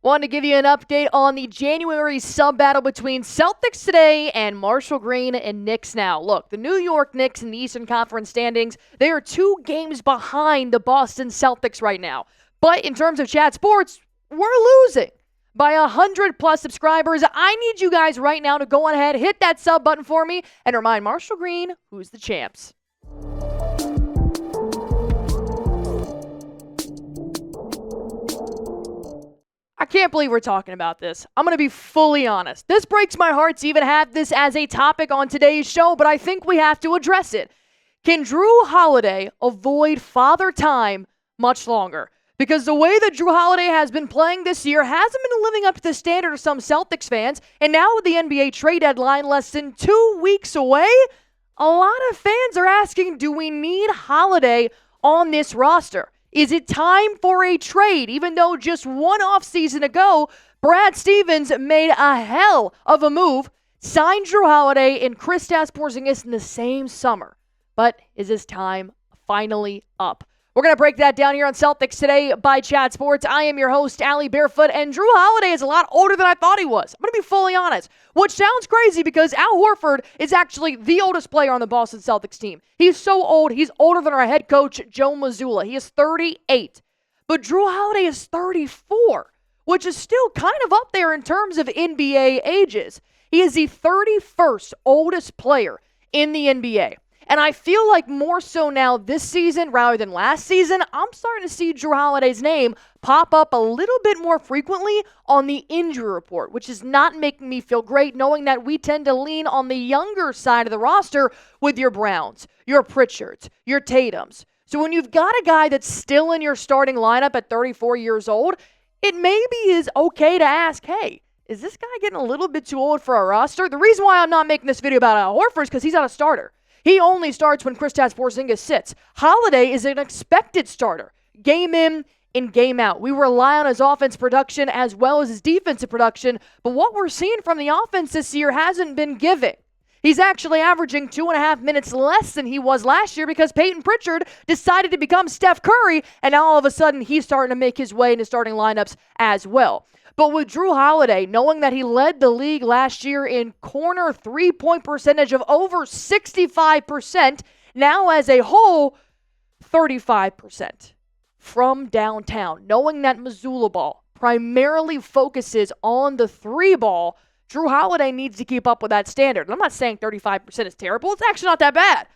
Wanted to give you an update on the January sub-battle between Celtics today and Marshall Green and Knicks now. Look, the New York Knicks in the Eastern Conference standings, they are 2 games behind the Boston Celtics right now. But in terms of Chat Sports, we're losing by 100+ subscribers. I need you guys right now to go on ahead, hit that sub button for me, and remind Marshall Green who's the champs. I can't believe we're talking about this. I'm going to be fully honest. This breaks my heart to even have this as a topic on today's show, but I think we have to address it. Can Jrue Holiday avoid Father Time much longer? Because the way that Jrue Holiday has been playing this year hasn't been living up to the standard of some Celtics fans, and now with the NBA trade deadline less than 2 weeks away, a lot of fans are asking, do we need Holiday on this roster? Is it time for a trade? Even though just one offseason ago, Brad Stevens made a hell of a move, signed Jrue Holiday and Kristaps Porzingis in the same summer. But is his time finally up? We're going to break that down here on Celtics Today by Chat Sports. I am your host, Allie Barefoot, and Jrue Holiday is a lot older than I thought he was. I'm going to be fully honest, which sounds crazy because Al Horford is actually the oldest player on the Boston Celtics team. He's so old, he's older than our head coach, Joe Mazzulla. He is 38, but Jrue Holiday is 34, which is still kind of up there in terms of NBA ages. He is the 31st oldest player in the NBA. And I feel like more so now this season rather than last season, I'm starting to see Jrue Holiday's name pop up a little bit more frequently on the injury report, which is not making me feel great, knowing that we tend to lean on the younger side of the roster with your Browns, your Pritchards, your Tatums. So when you've got a guy that's still in your starting lineup at 34 years old, it maybe is okay to ask, hey, is this guy getting a little bit too old for our roster? The reason why I'm not making this video about Al Horford is because he's not a starter. He only starts when Kristaps Porzingis sits. Holiday is an expected starter, game in and game out. We rely on his offense production as well as his defensive production, but what we're seeing from the offense this year hasn't been giving. He's actually averaging 2.5 minutes less than he was last year because Peyton Pritchard decided to become Steph Curry, and now all of a sudden he's starting to make his way into starting lineups as well. But with Jrue Holiday, knowing that he led the league last year in corner three-point percentage of over 65%, now as a whole, 35% from downtown. Knowing that Mazzulla ball primarily focuses on the 3 ball, Jrue Holiday needs to keep up with that standard. And I'm not saying 35% is terrible. It's actually not that bad.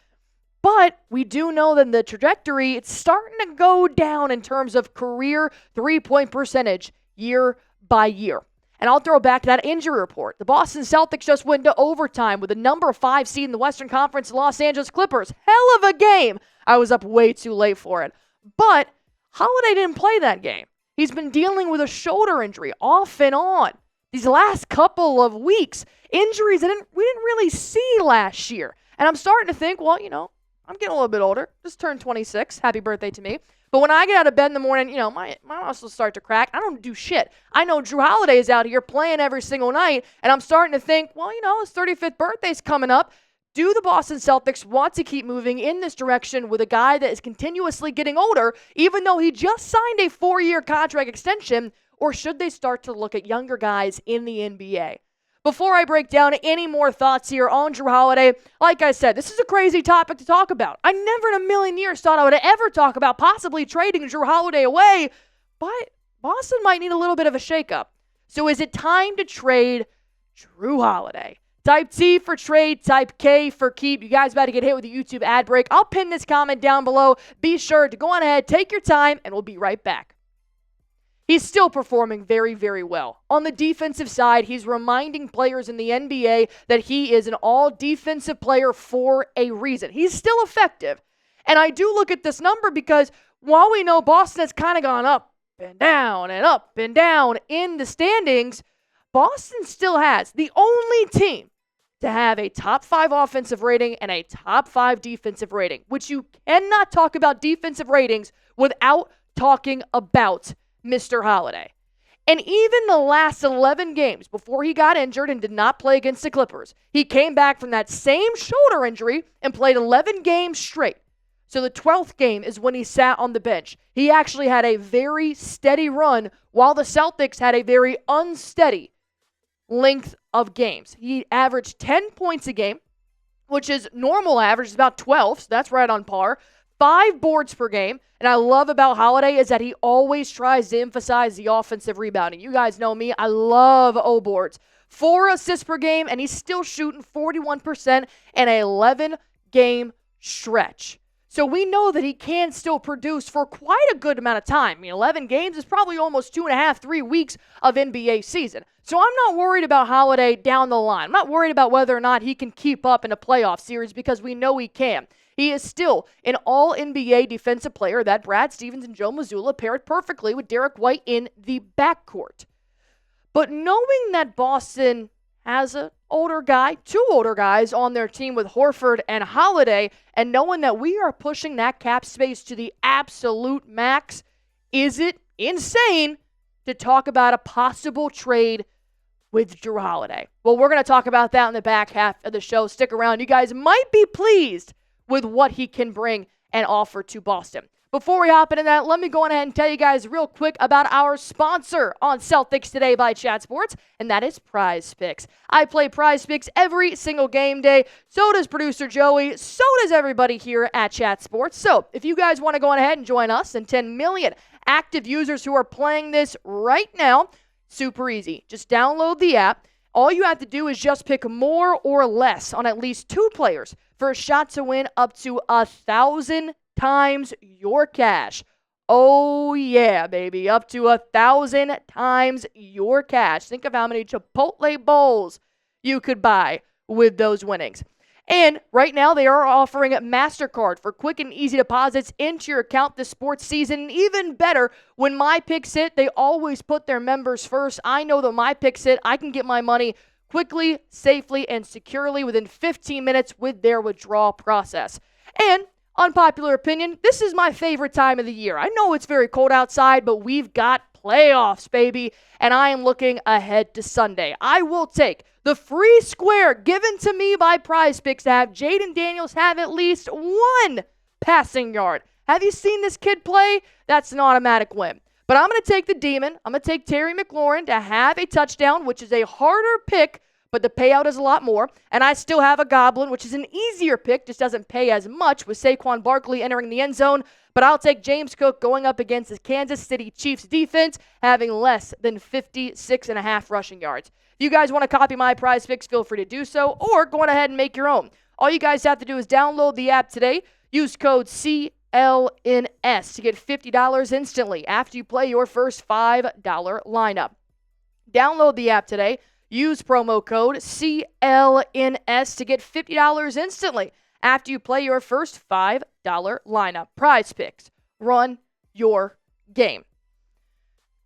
But we do know that the trajectory, it's starting to go down in terms of career three-point percentage year by year. And I'll throw back to that injury report. The Boston Celtics just went to overtime with the number 5 seed in the Western Conference, Los Angeles Clippers. Hell of a game. I was up way too late for it. But Holiday didn't play that game. He's been dealing with a shoulder injury off and on these last couple of weeks. Injuries that we didn't really see last year. And I'm starting to think, well, I'm getting a little bit older. Just turned 26. Happy birthday to me. But when I get out of bed in the morning, my muscles start to crack. I don't do shit. I know Jrue Holiday is out here playing every single night, and I'm starting to think, well, his 35th birthday's coming up. Do the Boston Celtics want to keep moving in this direction with a guy that is continuously getting older, even though he just signed a 4-year contract extension, or should they start to look at younger guys in the NBA? Before I break down any more thoughts here on Jrue Holiday, like I said, this is a crazy topic to talk about. I never in a million years thought I would ever talk about possibly trading Jrue Holiday away, but Boston might need a little bit of a shakeup. So is it time to trade Jrue Holiday? Type T for trade, type K for keep. You guys about to get hit with a YouTube ad break. I'll pin this comment down below. Be sure to go on ahead, take your time, and we'll be right back. He's still performing very, very well. On the defensive side, he's reminding players in the NBA that he is an all-defensive player for a reason. He's still effective. And I do look at this number because while we know Boston has kind of gone up and down in the standings, Boston still has the only team to have a top 5 offensive rating and a top 5 defensive rating, which you cannot talk about defensive ratings without talking about Mr. Holiday. And even the last 11 games before he got injured and did not play against the Clippers, he came back from that same shoulder injury and played 11 games straight. So the 12th game is when he sat on the bench. He actually had a very steady run while the Celtics had a very unsteady length of games. He averaged 10 points a game, which is normal average, is about 12, so that's right on par. 5 boards per game. And I love about Holiday is that he always tries to emphasize the offensive rebounding. You guys know me. I love O-boards. 4 assists per game, and he's still shooting 41% in an 11-game stretch. So we know that he can still produce for quite a good amount of time. I mean, 11 games is probably almost 2.5, 3 weeks of NBA season. So I'm not worried about Holiday down the line. I'm not worried about whether or not he can keep up in a playoff series because we know he can. He is still an all-NBA defensive player that Brad Stevens and Joe Mazzulla paired perfectly with Derek White in the backcourt. But knowing that Boston has an older guy, 2 older guys on their team with Horford and Holiday, and knowing that we are pushing that cap space to the absolute max, is it insane to talk about a possible trade with Jrue Holiday? Well, we're going to talk about that in the back half of the show. Stick around. You guys might be pleased with what he can bring and offer to Boston. Before we hop into that, let me go ahead and tell you guys real quick about our sponsor on Celtics Today by Chat Sports, and that is Prize Picks. I play Prize Picks every single game day. So does producer Joey. So does everybody here at Chat Sports. So if you guys want to go ahead and join us and 10 million active users who are playing this right now, super easy. Just download the app. All you have to do is just pick more or less on at least 2 players for a shot to win up to 1,000 times your cash. Oh yeah, baby. Up to 1,000 times your cash. Think of how many Chipotle bowls you could buy with those winnings. And right now they are offering a MasterCard for quick and easy deposits into your account this sports season. And even better, when my picks hit, they always put their members first. I know that my picks hit, I can get my money quickly, safely, and securely within 15 minutes with their withdrawal process. And unpopular opinion, this is my favorite time of the year. I know it's very cold outside, but we've got playoffs, baby, and I am looking ahead to Sunday. I will take the free square given to me by Prize Picks to have Jaden Daniels have at least 1 passing yard. Have you seen this kid play? That's an automatic win. But I'm going to take the Demon. I'm going to take Terry McLaurin to have a touchdown, which is a harder pick, but the payout is a lot more. And I still have a Goblin, which is an easier pick, just doesn't pay as much with Saquon Barkley entering the end zone. But I'll take James Cook going up against the Kansas City Chiefs defense, having less than 56.5 rushing yards. If you guys want to copy my Prize Picks, feel free to do so, or go on ahead and make your own. All you guys have to do is download the app today. Use code CLNS to get $50 instantly after you play your first $5 lineup. Download the app today. Use promo code CLNS to get $50 instantly after you play your first $5 lineup. Prize Picks. Run your game.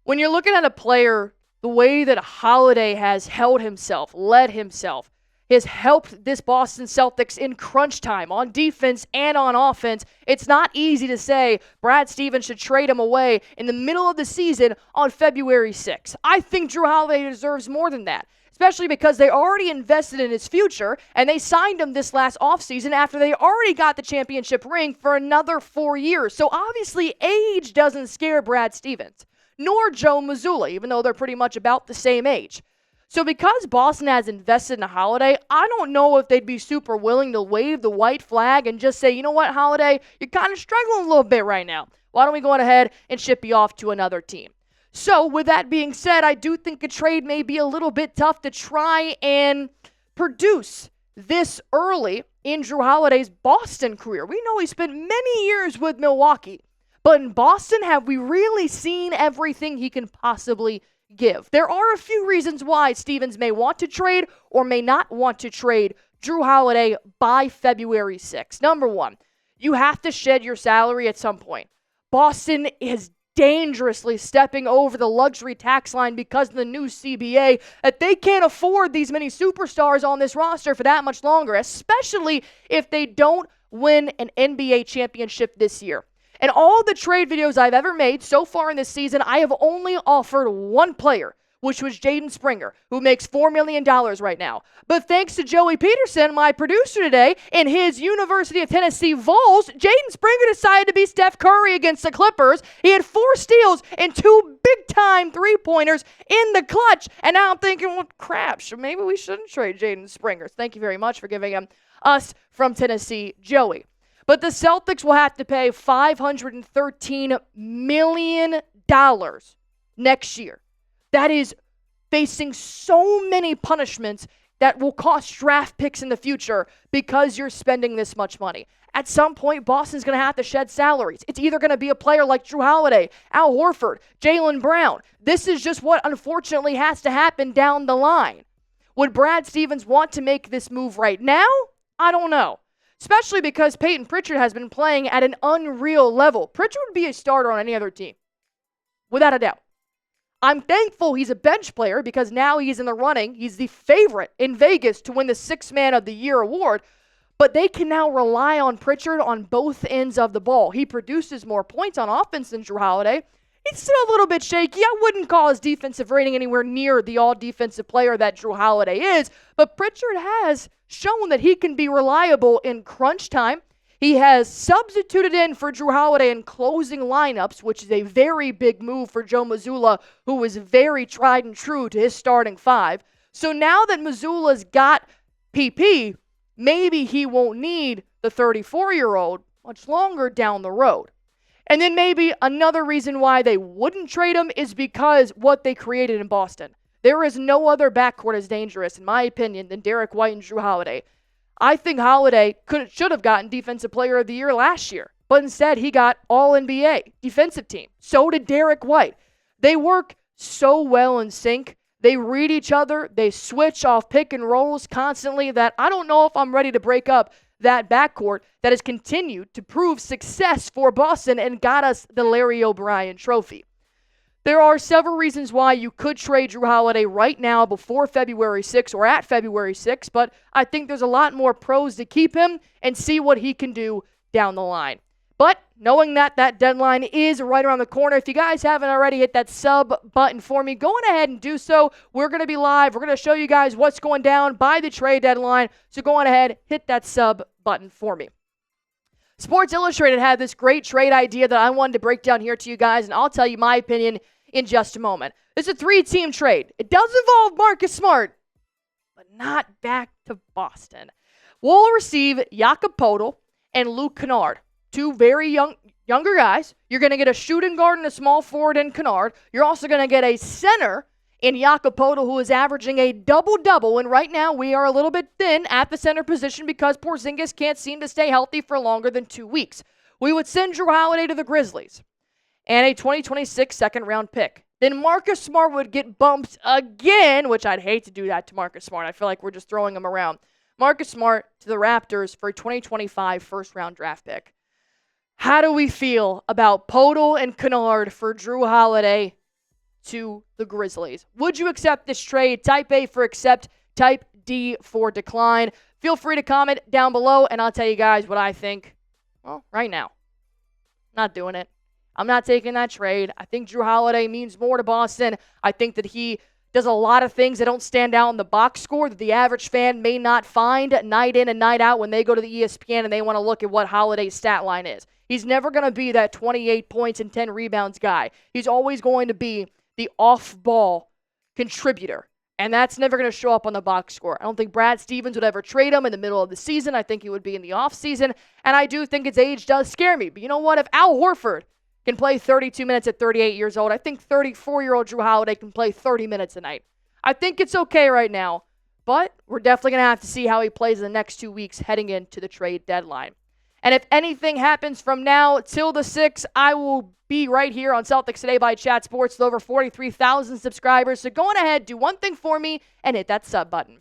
When you're looking at a player, the way that Holiday has held himself, led himself, has helped this Boston Celtics in crunch time on defense and on offense, it's not easy to say Brad Stevens should trade him away in the middle of the season on February 6th. I think Jrue Holiday deserves more than that, especially because they already invested in his future and they signed him this last offseason after they already got the championship ring for another 4 years. So obviously age doesn't scare Brad Stevens, nor Joe Mazzulla, even though they're pretty much about the same age. So because Boston has invested in a Holiday, I don't know if they'd be super willing to wave the white flag and just say, you know what, Holiday, you're kind of struggling a little bit right now. Why don't we go ahead and ship you off to another team? So with that being said, I do think a trade may be a little bit tough to try and produce this early in Jrue Holiday's Boston career. We know he spent many years with Milwaukee, but in Boston, have we really seen everything he can possibly give? There are a few reasons why Stevens may want to trade or may not want to trade Jrue Holiday by February 6th. Number one, you have to shed your salary at some point. Boston is dangerously stepping over the luxury tax line because of the new CBA that they can't afford these many superstars on this roster for that much longer, especially if they don't win an NBA championship this year. And all the trade videos I've ever made so far in this season, I have only offered one player which was Jaden Springer, who makes $4 million right now. But thanks to Joey Peterson, my producer today, in his University of Tennessee Vols, Jaden Springer decided to be Steph Curry against the Clippers. He had 4 steals and 2 big-time three-pointers in the clutch. And now I'm thinking, well, crap, maybe we shouldn't trade Jaden Springer. Thank you very much for giving him us from Tennessee, Joey. But the Celtics will have to pay $513 million next year. That is facing so many punishments that will cost draft picks in the future because you're spending this much money. At some point, Boston's going to have to shed salaries. It's either going to be a player like Jrue Holiday, Al Horford, Jaylen Brown. This is just what unfortunately has to happen down the line. Would Brad Stevens want to make this move right now? I don't know. Especially because Peyton Pritchard has been playing at an unreal level. Pritchard would be a starter on any other team, without a doubt. I'm thankful he's a bench player because now he's in the running. He's the favorite in Vegas to win the 6th Man of the Year award. But they can now rely on Pritchard on both ends of the ball. He produces more points on offense than Jrue Holiday. He's still a little bit shaky. I wouldn't call his defensive rating anywhere near the all-defensive player that Jrue Holiday is. But Pritchard has shown that he can be reliable in crunch time. He has substituted in for Jrue Holiday in closing lineups, which is a very big move for Joe Mazzulla, who is very tried and true to his starting 5. So now that Mazzulla's got PP, maybe he won't need the 34-year-old much longer down the road. And then maybe another reason why they wouldn't trade him is because what they created in Boston. There is no other backcourt as dangerous, in my opinion, than Derek White and Jrue Holiday. I think Holiday should have gotten Defensive Player of the Year last year, but instead he got All-NBA defensive team. So did Derek White. They work so well in sync. They read each other. They switch off pick and rolls constantly that I don't know if I'm ready to break up that backcourt that has continued to prove success for Boston and got us the Larry O'Brien trophy. There are several reasons why you could trade Jrue Holiday right now before February 6th or at February 6th, but I think there's a lot more pros to keep him and see what he can do down the line. But knowing that that deadline is right around the corner, if you guys haven't already hit that sub button for me, go on ahead and do so. We're going to be live. We're going to show you guys what's going down by the trade deadline. So go on ahead, hit that sub button for me. Sports Illustrated had this great trade idea that I wanted to break down here to you guys, and I'll tell you my opinion in just a moment. It's a 3-team trade. It does involve Marcus Smart, but not back to Boston. We'll receive Jakob Poeltl and Luke Kennard. 2 very younger guys. You're going to get a shooting guard and a small forward in Kennard. You're also going to get a center in Jakob Poeltl, who is averaging a double-double. And right now, we are a little bit thin at the center position because Porzingis can't seem to stay healthy for longer than 2 weeks. We would send Jrue Holiday to the Grizzlies and a 2026 second-round pick. Then Marcus Smart would get bumped again, which I'd hate to do that to Marcus Smart. I feel like we're just throwing him around. Marcus Smart to the Raptors for a 2025 first-round draft pick. How do we feel about Poeltl and Kennard for Jrue Holiday to the Grizzlies? Would you accept this trade? Type A for accept, type D for decline. Feel free to comment down below, and I'll tell you guys what I think. Well, right now, not doing it. I'm not taking that trade. I think Jrue Holiday means more to Boston. I think that he does a lot of things that don't stand out in the box score that the average fan may not find night in and night out when they go to the ESPN and they want to look at what Holiday's stat line is. He's never going to be that 28 points and 10 rebounds guy. He's always going to be the off-ball contributor, and that's never going to show up on the box score. I don't think Brad Stevens would ever trade him in the middle of the season. I think he would be in the offseason, and I do think his age does scare me. But you know what? If Al Horford can play 32 minutes at 38 years old, I think 34-year-old Jrue Holiday can play 30 minutes a night. I think it's okay right now, but we're definitely going to have to see how he plays in the next 2 weeks heading into the trade deadline. And if anything happens from now till the 6th, I will be right here on Celtics Today by Chat Sports with over 43,000 subscribers. So go on ahead, do one thing for me, and hit that sub button.